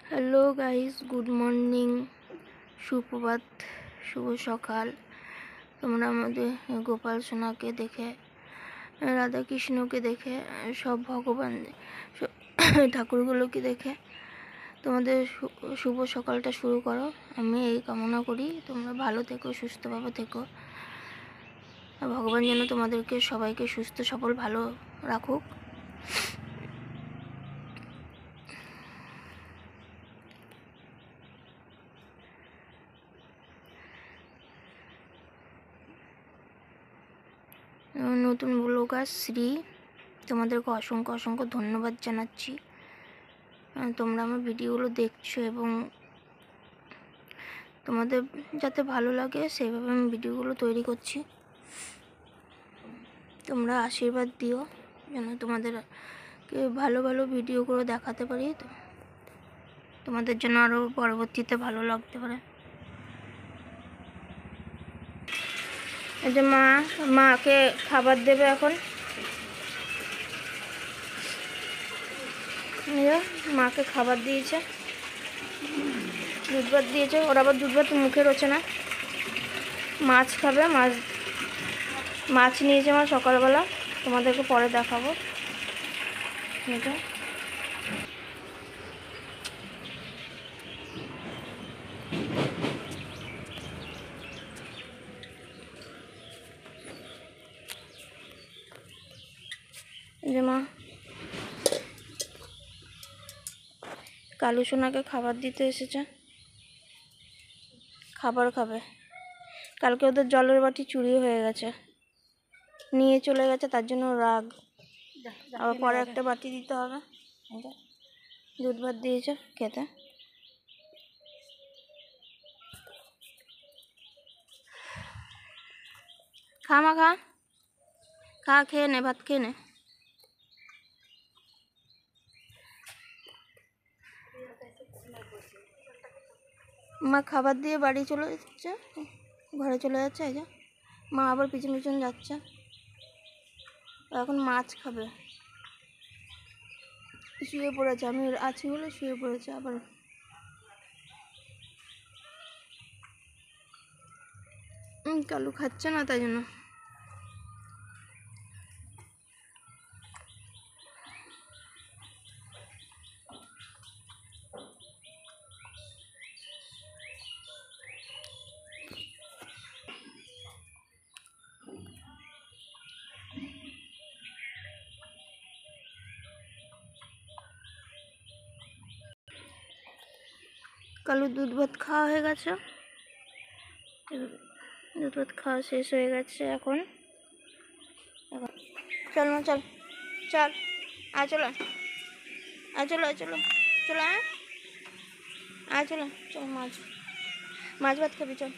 Hello guys, good morning, সুপ্রভাত, শুভ সকাল। তোমরা আমাদের গোপাল সোনাকে দেখে, রাধাকৃষ্ণকে দেখে, সব ভগবান ঠাকুরগুলোকে দেখে তোমাদের শুভ সকালটা শুরু করো। আমি এই কামনা করি তোমরা ভালো থেকো, সুস্থভাবে থেকো। ভগবান যেন তোমাদেরকে সবাইকে সুস্থ সবল ভালো রাখুক। নতুন ব্লগার শ্রী, তোমাদেরকে অসংখ্য অসংখ্য ধন্যবাদ জানাচ্ছি। তোমরা আমার ভিডিওগুলো দেখছো এবং তোমাদের যাতে ভালো লাগে সেইভাবে আমি ভিডিওগুলো তৈরি করছি। তোমরা আশীর্বাদ দিও যেন তোমাদেরকে ভালো ভালো ভিডিওগুলো দেখাতে পারি, তোমাদের জন্য আরও পরবর্তীতে ভালো লাগতে পারে। এই যে মাকে খাবার দেবে এখন। মাকে খাবার দিয়েছে, দুধ ভাত দিয়েছে। ওর আবার দুধ ভাত মুখে রোচে না। মাছ খাবে, মাছ নিয়েছে মা সকালবেলা, তোমাদেরকে পরে দেখাবো। এটা যে মা কালু সোনাকে খাবার দিতে এসেছে, খাবার খাবে। কালকে ওদের জলের বাটি চুরি হয়ে গেছে, নিয়ে চলে গেছে, তার জন্য রাগ। আবার পরে একটা বাটি দিতে হবে। দুধ ভাত দিয়েছে খেতে। খা মা, খা খা, খেয়ে নে, ভাত খেয়ে নে। মা খাবার দিয়ে বাড়ি চলে যাচ্ছে, ঘরে চলে যাচ্ছে। এই যে মা আবার পিছন পিছন যাচ্ছে, এখন মাছ খাবে। শুয়ে পড়েছে, আমি আছি বলে শুয়ে পড়েছে। আবার কালু খাচ্ছে না, তাই জন্য। কালু দুধ ভাত খাওয়া হয়ে গেছে, দুধ ভাত খাওয়া শেষ হয়ে গেছে। এখন চল মা, চল চল, চলো চলো চলো চলো, চলো চলো, চল মাছ ভাত খাবি, চল।